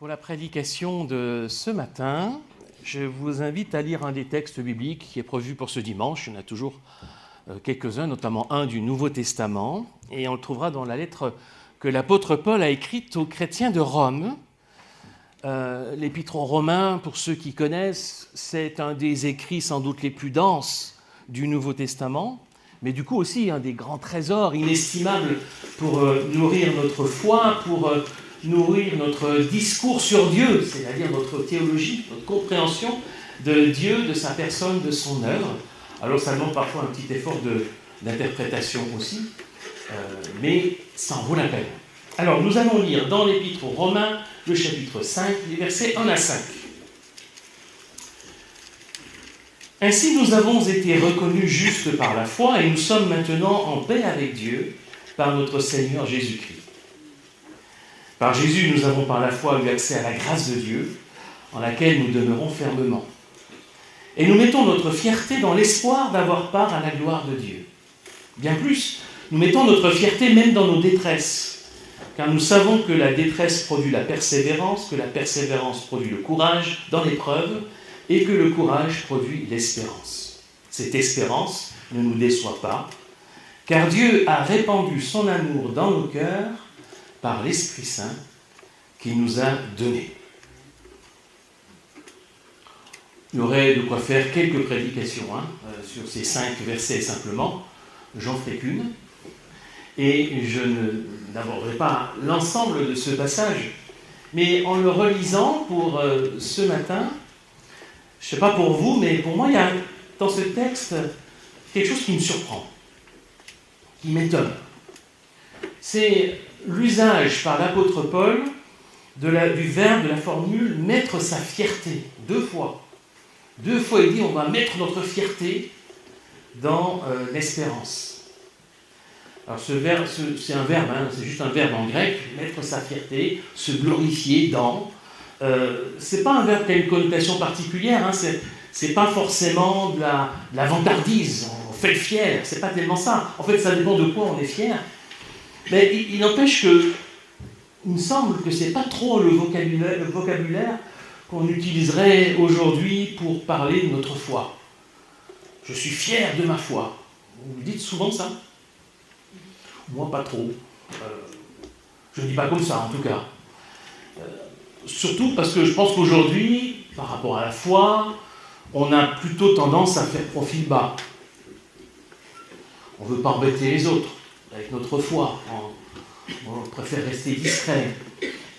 Pour la prédication de ce matin, je vous invite à lire un des textes bibliques qui est prévu pour ce dimanche. Il y en a toujours quelques-uns, notamment un du Nouveau Testament, et on le trouvera dans la lettre que l'apôtre Paul a écrite aux chrétiens de Rome. L'épître aux Romains, pour ceux qui connaissent, c'est un des écrits sans doute les plus denses du Nouveau Testament, mais du coup aussi un des grands trésors inestimables pour nourrir notre foi, pour nourrir notre discours sur Dieu, c'est-à-dire notre théologie, notre compréhension de Dieu, de sa personne, de son œuvre. Alors ça demande parfois un petit effort d'interprétation aussi, mais ça en vaut la peine. Alors nous allons lire dans l'Épître aux Romains, le chapitre 5, les versets 1 à 5. Ainsi nous avons été reconnus justes par la foi et nous sommes maintenant en paix avec Dieu par notre Seigneur Jésus-Christ. Par Jésus, nous avons par la foi eu accès à la grâce de Dieu, en laquelle nous demeurons fermement. Et nous mettons notre fierté dans l'espoir d'avoir part à la gloire de Dieu. Bien plus, nous mettons notre fierté même dans nos détresses, car nous savons que la détresse produit la persévérance, que la persévérance produit le courage dans l'épreuve, et que le courage produit l'espérance. Cette espérance ne nous déçoit pas, car Dieu a répandu son amour dans nos cœurs par l'Esprit Saint qu'il nous a donné. Il y aurait de quoi faire quelques prédications sur ces 5 versets simplement. J'en ferai qu'une. Et je n'aborderai pas l'ensemble de ce passage, mais en le relisant pour ce matin, je ne sais pas pour vous, mais pour moi, il y a dans ce texte quelque chose qui me surprend, qui m'étonne. C'est l'usage par l'apôtre Paul du verbe, de la formule « mettre sa fierté », 2 fois. 2 fois, il dit on va mettre notre fierté dans l'espérance. Alors ce verbe, c'est un verbe, c'est juste un verbe en grec, mettre sa fierté, se glorifier dans. C'est pas un verbe qui a une connotation particulière, c'est pas forcément de la vantardise, on fait le fier, c'est pas tellement ça. En fait, ça dépend de quoi on est fier. Mais il n'empêche que, il me semble que c'est pas trop le vocabulaire qu'on utiliserait aujourd'hui pour parler de notre foi. Je suis fier de ma foi. Vous dites souvent ça ? Moi, pas trop. Je ne dis pas comme ça, en tout cas. Surtout parce que je pense qu'aujourd'hui, par rapport à la foi, on a plutôt tendance à faire profil bas. On ne veut pas embêter les autres avec notre foi. On préfère rester discret.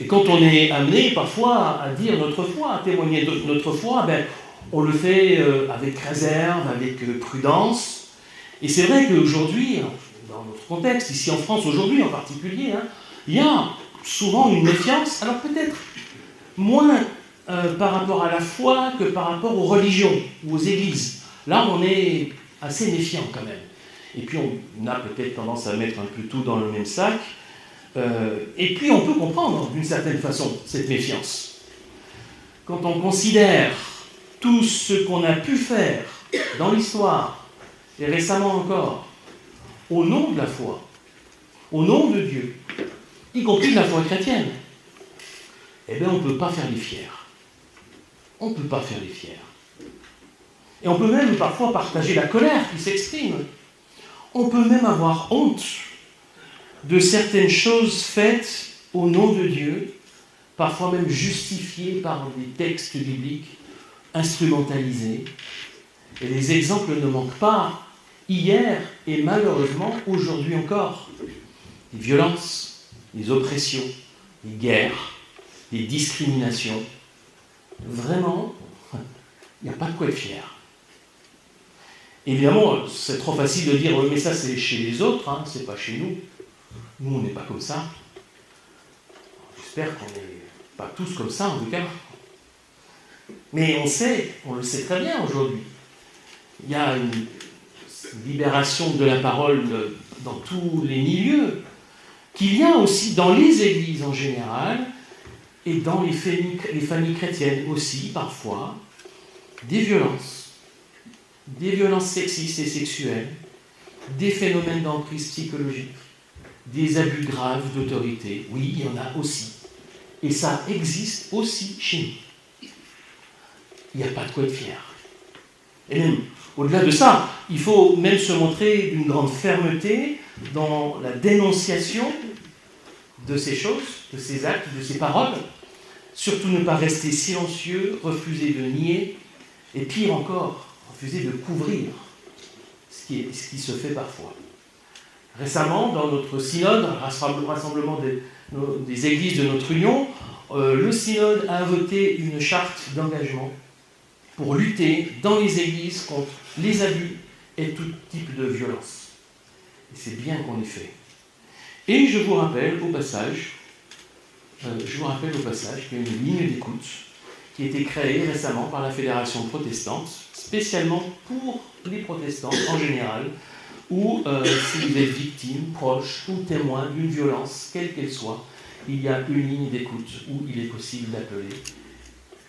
Et quand on est amené parfois à dire notre foi, à témoigner de notre foi, on le fait avec réserve, avec prudence. Et c'est vrai qu'aujourd'hui, dans notre contexte, ici en France aujourd'hui en particulier, il y a souvent une méfiance, alors peut-être moins par rapport à la foi que par rapport aux religions ou aux églises. Là, on est assez méfiant quand même. Et puis on a peut-être tendance à mettre un peu tout dans le même sac. Et puis on peut comprendre d'une certaine façon cette méfiance. Quand on considère tout ce qu'on a pu faire dans l'histoire, et récemment encore, au nom de la foi, au nom de Dieu, y compris de la foi chrétienne, eh bien on ne peut pas faire les fiers. On ne peut pas faire les fiers. Et on peut même parfois partager la colère qui s'exprime. On peut même avoir honte de certaines choses faites au nom de Dieu, parfois même justifiées par des textes bibliques, instrumentalisés. Et les exemples ne manquent pas, hier et malheureusement aujourd'hui encore. Les violences, les oppressions, les guerres, les discriminations. Vraiment, il n'y a pas de quoi être fier. Évidemment, c'est trop facile de dire « mais ça c'est chez les autres, c'est pas chez nous ». Nous, on n'est pas comme ça. J'espère qu'on n'est pas tous comme ça, en tout cas. Mais on le sait très bien aujourd'hui. Il y a une libération de la parole dans tous les milieux, qu'il y a aussi dans les églises en général, et dans les familles chrétiennes aussi, parfois, des violences sexistes et sexuelles, des phénomènes d'emprise psychologique, des abus graves d'autorité. Oui, il y en a aussi. Et ça existe aussi chez nous. Il n'y a pas de quoi être fier. Et même, au-delà de ça, il faut même se montrer d'une grande fermeté dans la dénonciation de ces choses, de ces actes, de ces paroles. Surtout ne pas rester silencieux, refuser de nier, et pire encore, refuser de couvrir ce qui se fait parfois. Récemment, dans notre synode, rassemblement des églises de notre union, le synode a voté une charte d'engagement pour lutter dans les églises contre les abus et tout type de violence. Et c'est bien qu'on l'ait fait. Et je vous rappelle au passage qu'il y a une ligne d'écoute qui a été créée récemment par la Fédération protestante, spécialement pour les protestants en général, ou si vous êtes victime, proche ou témoin d'une violence, quelle qu'elle soit, il y a une ligne d'écoute où il est possible d'appeler.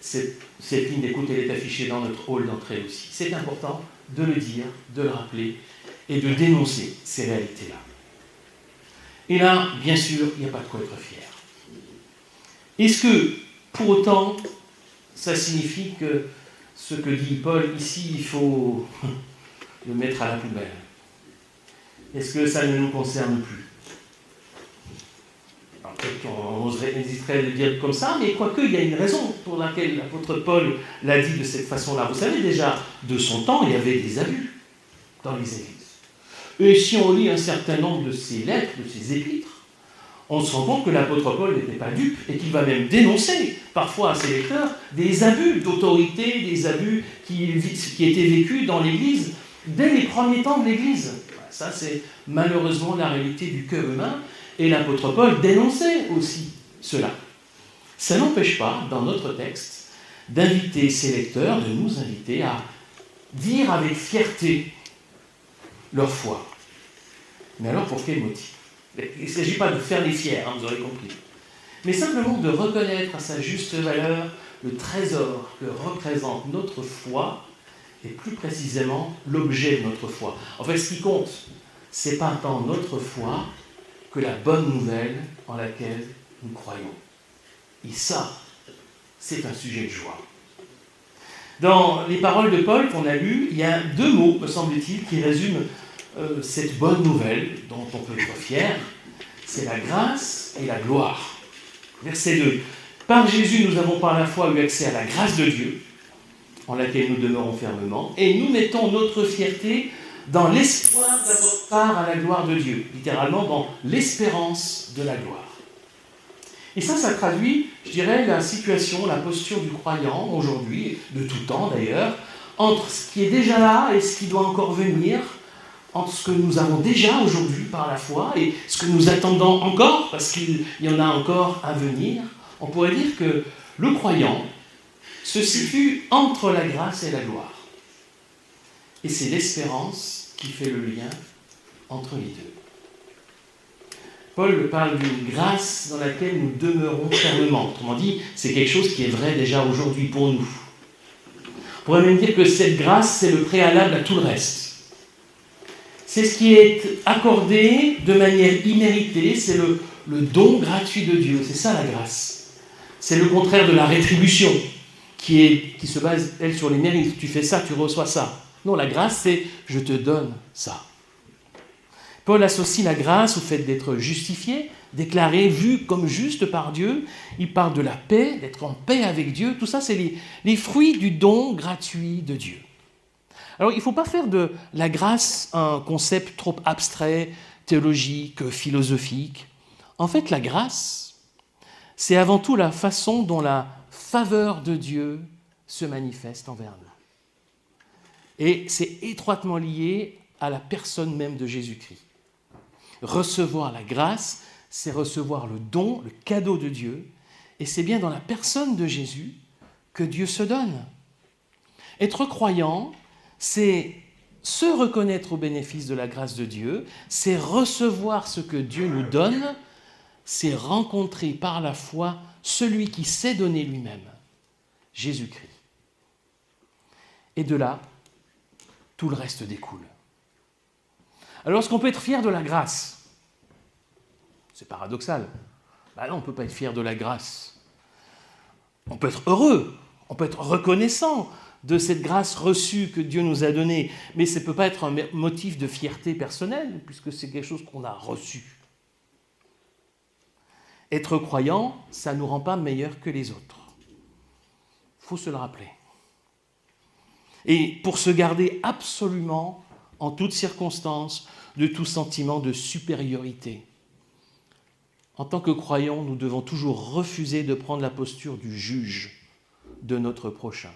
Cette ligne d'écoute, elle est affichée dans notre hall d'entrée aussi. C'est important de le dire, de le rappeler et de dénoncer ces réalités-là. Et là, bien sûr, il n'y a pas de quoi être fier. Est-ce que, pour autant, ça signifie que ce que dit Paul ici, il faut le mettre à la poubelle? Est-ce que ça ne nous concerne plus? Alors, peut-être qu'on hésiterait de le dire comme ça, mais quoique, il y a une raison pour laquelle l'apôtre Paul l'a dit de cette façon-là. Vous savez, déjà, de son temps, il y avait des abus dans les églises. Et si on lit un certain nombre de ses lettres, de ses épîtres, on se rend compte que l'apôtre Paul n'était pas dupe et qu'il va même dénoncer parfois à ses lecteurs des abus d'autorité, des abus qui étaient vécus dans l'Église dès les premiers temps de l'Église. Ça, c'est malheureusement la réalité du cœur humain, et l'apôtre Paul dénonçait aussi cela. Ça n'empêche pas, dans notre texte, d'inviter ses lecteurs, de nous inviter à dire avec fierté leur foi. Mais alors, pour quel motif? Il ne s'agit pas de faire les fiers, vous aurez compris, mais simplement de reconnaître à sa juste valeur le trésor que représente notre foi, et plus précisément l'objet de notre foi. En fait, ce qui compte, ce n'est pas tant notre foi que la bonne nouvelle en laquelle nous croyons. Et ça, c'est un sujet de joie. Dans les paroles de Paul qu'on a lues, il y a deux mots, me semble-t-il, qui résument cette bonne nouvelle dont on peut être fier. C'est la grâce et la gloire. Verset 2. Par Jésus, nous avons par la foi eu accès à la grâce de Dieu, en laquelle nous demeurons fermement, et nous mettons notre fierté dans l'espoir d'avoir part à la gloire de Dieu, littéralement dans l'espérance de la gloire. Et ça traduit, je dirais, la situation, la posture du croyant aujourd'hui, de tout temps d'ailleurs, entre ce qui est déjà là et ce qui doit encore venir, entre ce que nous avons déjà aujourd'hui par la foi et ce que nous attendons encore, parce qu'il y en a encore à venir. On pourrait dire que le croyant se situe entre la grâce et la gloire. Et c'est l'espérance qui fait le lien entre les deux. Paul parle d'une grâce dans laquelle nous demeurons fermement. Autrement dit, c'est quelque chose qui est vrai déjà aujourd'hui pour nous. On pourrait même dire que cette grâce, c'est le préalable à tout le reste. C'est ce qui est accordé de manière imméritée, c'est le don gratuit de Dieu. C'est ça la grâce. C'est le contraire de la rétribution, qui se base, elle, sur les mérites. Tu fais ça, tu reçois ça. Non, la grâce, c'est je te donne ça. Paul associe la grâce au fait d'être justifié, déclaré, vu comme juste par Dieu. Il parle de la paix, d'être en paix avec Dieu. Tout ça, c'est les fruits du don gratuit de Dieu. Alors, il ne faut pas faire de la grâce un concept trop abstrait, théologique, philosophique. En fait, la grâce, c'est avant tout la façon dont la faveur de Dieu se manifeste envers nous. Et c'est étroitement lié à la personne même de Jésus-Christ. Recevoir la grâce, c'est recevoir le don, le cadeau de Dieu, et c'est bien dans la personne de Jésus que Dieu se donne. Être croyant, c'est se reconnaître au bénéfice de la grâce de Dieu, c'est recevoir ce que Dieu nous donne, c'est rencontrer par la foi celui qui s'est donné lui-même, Jésus-Christ. Et de là, tout le reste découle. Alors, est-ce qu'on peut être fier de la grâce? C'est paradoxal. Ben non, on ne peut pas être fier de la grâce On peut être heureux, on peut être reconnaissant de cette grâce reçue que Dieu nous a donnée, mais ça ne peut pas être un motif de fierté personnelle, puisque c'est quelque chose qu'on a reçu. Être croyant, ça ne nous rend pas meilleurs que les autres. Il faut se le rappeler. Et pour se garder absolument, en toutes circonstances, de tout sentiment de supériorité. En tant que croyants, nous devons toujours refuser de prendre la posture du juge de notre prochain.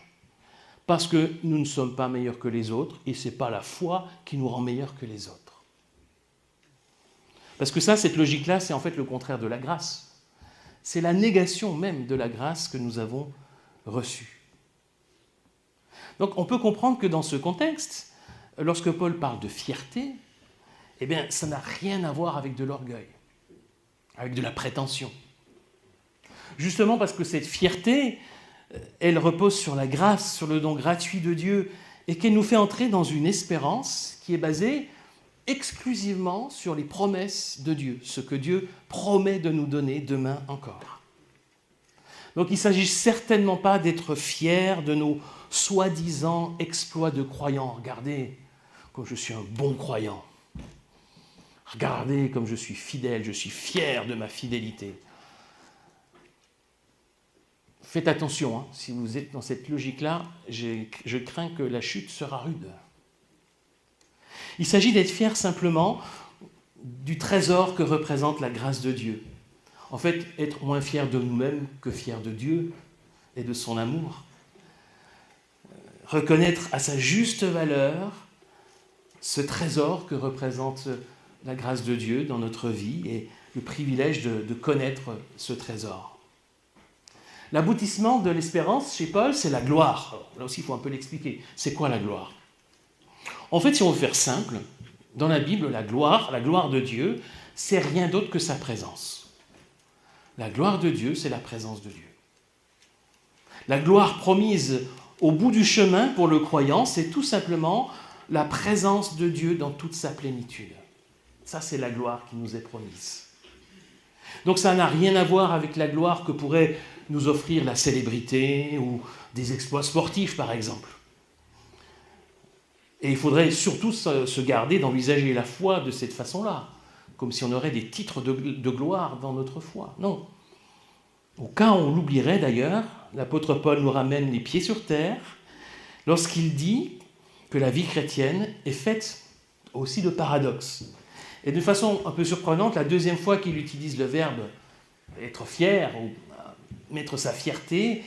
Parce que nous ne sommes pas meilleurs que les autres, et ce n'est pas la foi qui nous rend meilleurs que les autres. Parce que ça, cette logique-là, c'est en fait le contraire de la grâce. C'est la négation même de la grâce que nous avons reçue. Donc on peut comprendre que dans ce contexte, lorsque Paul parle de fierté, eh bien, ça n'a rien à voir avec de l'orgueil, avec de la prétention. Justement parce que cette fierté, elle repose sur la grâce, sur le don gratuit de Dieu, et qu'elle nous fait entrer dans une espérance qui est basée exclusivement sur les promesses de Dieu, ce que Dieu promet de nous donner demain encore. Donc il ne s'agit certainement pas d'être fier de nos soi-disant exploits de croyants. Regardez comme je suis un bon croyant. Regardez comme je suis fidèle, je suis fier de ma fidélité. Faites attention, si vous êtes dans cette logique-là, je crains que la chute sera rude. Il s'agit d'être fier simplement du trésor que représente la grâce de Dieu. En fait, être moins fier de nous-mêmes que fier de Dieu et de son amour. Reconnaître à sa juste valeur ce trésor que représente la grâce de Dieu dans notre vie et le privilège de connaître ce trésor. L'aboutissement de l'espérance chez Paul, c'est la gloire. Alors, là aussi, il faut un peu l'expliquer. C'est quoi la gloire ? En fait, si on veut faire simple, dans la Bible, la gloire de Dieu, c'est rien d'autre que sa présence. La gloire de Dieu, c'est la présence de Dieu. La gloire promise au bout du chemin pour le croyant, c'est tout simplement la présence de Dieu dans toute sa plénitude. Ça, c'est la gloire qui nous est promise. Donc ça n'a rien à voir avec la gloire que pourrait nous offrir la célébrité ou des exploits sportifs, par exemple. Et il faudrait surtout se garder d'envisager la foi de cette façon-là, comme si on aurait des titres de gloire dans notre foi. Non. Au cas où on l'oublierait d'ailleurs, l'apôtre Paul nous ramène les pieds sur terre lorsqu'il dit que la vie chrétienne est faite aussi de paradoxes. Et de façon un peu surprenante, la deuxième fois qu'il utilise le verbe être fier ou mettre sa fierté,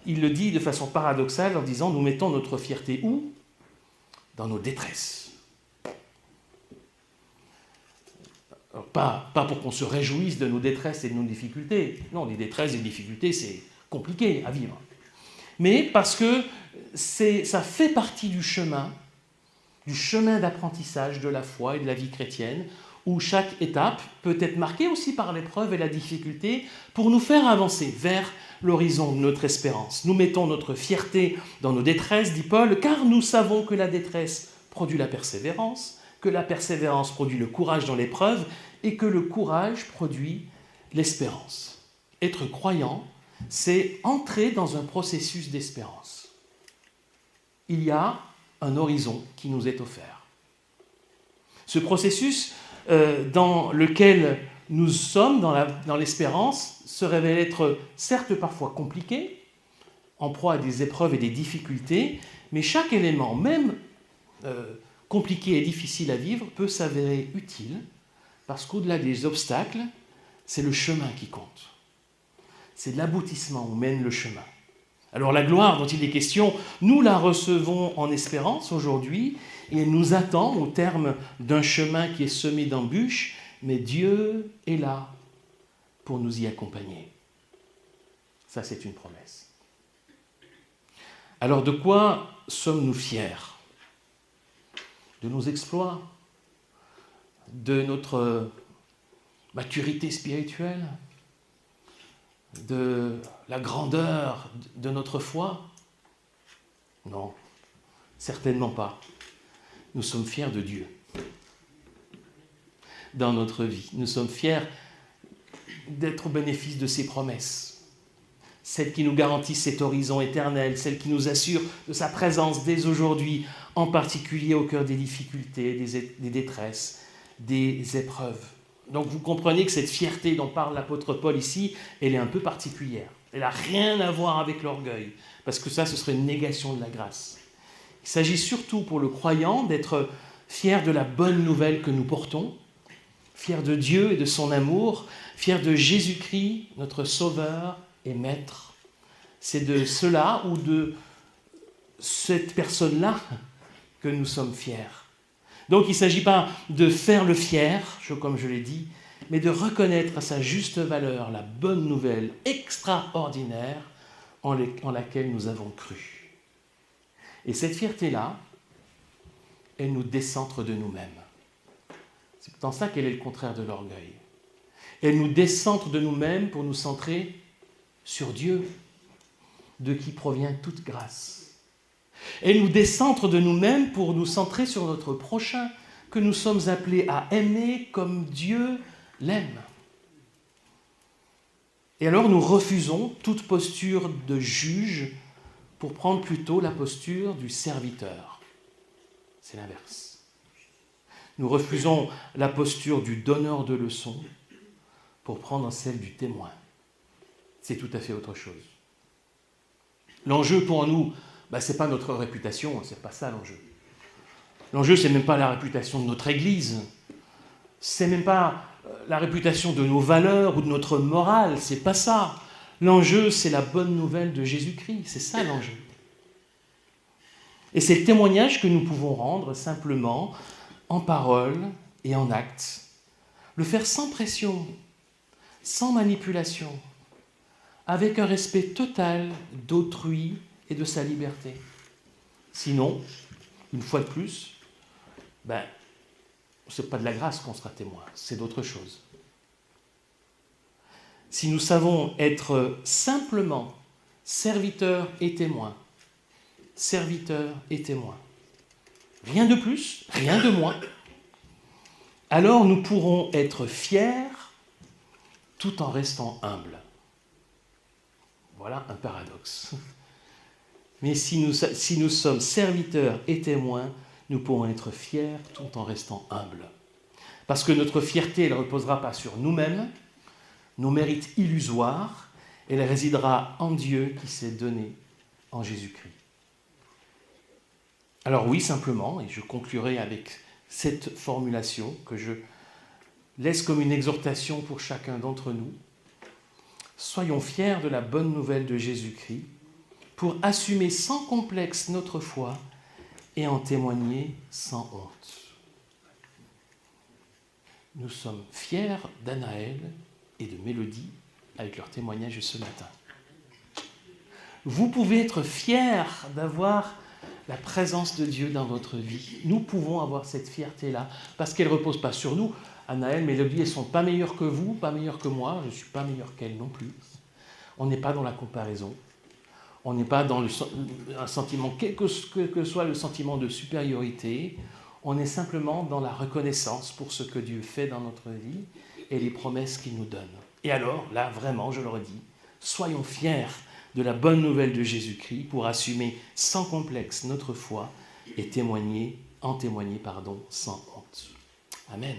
il le dit de façon paradoxale en disant « Nous mettons notre fierté où ? Dans nos détresses. » Alors, pas pour qu'on se réjouisse de nos détresses et de nos difficultés. Non, les détresses et les difficultés, c'est compliqué à vivre. Mais parce que ça fait partie du chemin d'apprentissage de la foi et de la vie chrétienne, où chaque étape peut être marquée aussi par l'épreuve et la difficulté pour nous faire avancer vers l'horizon de notre espérance. Nous mettons notre fierté dans nos détresses, dit Paul, car nous savons que la détresse produit la persévérance, que la persévérance produit le courage dans l'épreuve et que le courage produit l'espérance. Être croyant, c'est entrer dans un processus d'espérance. Il y a un horizon qui nous est offert. Ce processus dans lequel nous sommes, dans l'espérance, se révèle être certes parfois compliqué, en proie à des épreuves et des difficultés, mais chaque élément, même compliqué et difficile à vivre, peut s'avérer utile, parce qu'au-delà des obstacles, c'est le chemin qui compte. C'est l'aboutissement où mène le chemin. Alors la gloire dont il est question, nous la recevons en espérance aujourd'hui, et elle nous attend au terme d'un chemin qui est semé d'embûches, mais Dieu est là pour nous y accompagner. Ça, c'est une promesse. Alors de quoi sommes-nous fiers ? De nos exploits ? De notre maturité spirituelle ? De la grandeur de notre foi ? Non, certainement pas. Nous sommes fiers de Dieu dans notre vie. Nous sommes fiers d'être au bénéfice de ses promesses. celle qui nous garantit cet horizon éternel, celle qui nous assure de sa présence dès aujourd'hui, en particulier au cœur des difficultés, des détresses, des épreuves. Donc vous comprenez que cette fierté dont parle l'apôtre Paul ici, elle est un peu particulière. Elle n'a rien à voir avec l'orgueil, parce que ça, ce serait une négation de la grâce. Il s'agit surtout pour le croyant d'être fier de la bonne nouvelle que nous portons, fier de Dieu et de son amour, fier de Jésus-Christ, notre Sauveur et Maître. C'est de cela ou de cette personne-là que nous sommes fiers. Donc il ne s'agit pas de faire le fier, comme je l'ai dit, mais de reconnaître à sa juste valeur la bonne nouvelle extraordinaire en laquelle nous avons cru. Et cette fierté-là, elle nous décentre de nous-mêmes. C'est dans ça qu'elle est le contraire de l'orgueil. Elle nous décentre de nous-mêmes pour nous centrer sur Dieu, de qui provient toute grâce. Elle nous décentre de nous-mêmes pour nous centrer sur notre prochain, que nous sommes appelés à aimer comme Dieu l'aime. Et alors nous refusons toute posture de juge pour prendre plutôt la posture du serviteur. C'est l'inverse. Nous refusons la posture du donneur de leçons pour prendre celle du témoin. C'est tout à fait autre chose. L'enjeu pour nous, ce n'est pas notre réputation, ce n'est pas ça l'enjeu. L'enjeu, ce n'est même pas la réputation de notre Église, ce n'est même pas la réputation de nos valeurs ou de notre morale, ce n'est pas ça. L'enjeu, c'est la bonne nouvelle de Jésus-Christ, c'est ça l'enjeu. Et c'est le témoignage que nous pouvons rendre simplement en parole et en acte. Le faire sans pression, sans manipulation, avec un respect total d'autrui et de sa liberté. Sinon, une fois de plus, ce n'est pas de la grâce qu'on sera témoin, c'est d'autre chose. Si nous savons être simplement serviteurs et témoins, rien de plus, rien de moins, alors nous pourrons être fiers tout en restant humbles. Voilà un paradoxe. Mais si nous sommes serviteurs et témoins, nous pourrons être fiers tout en restant humbles. Parce que notre fierté, elle ne reposera pas sur nous-mêmes, nos mérites illusoires, elle résidera en Dieu qui s'est donné en Jésus-Christ. Alors oui, simplement, et je conclurai avec cette formulation que je laisse comme une exhortation pour chacun d'entre nous, soyons fiers de la bonne nouvelle de Jésus-Christ pour assumer sans complexe notre foi et en témoigner sans honte. Nous sommes fiers d'Anaël et de Mélodie avec leur témoignage ce matin. Vous pouvez être fiers d'avoir la présence de Dieu dans votre vie. Nous pouvons avoir cette fierté-là parce qu'elle ne repose pas sur nous. Anaël, Mélodie, elles ne sont pas meilleures que vous, pas meilleures que moi, je ne suis pas meilleur qu'elles non plus. On n'est pas dans la comparaison. On n'est pas dans un sentiment, quel que soit le sentiment de supériorité, on est simplement dans la reconnaissance pour ce que Dieu fait dans notre vie et les promesses qu'il nous donne. Et alors, là, vraiment, je le redis, soyons fiers de la bonne nouvelle de Jésus-Christ pour assumer sans complexe notre foi et en témoigner sans honte. Amen.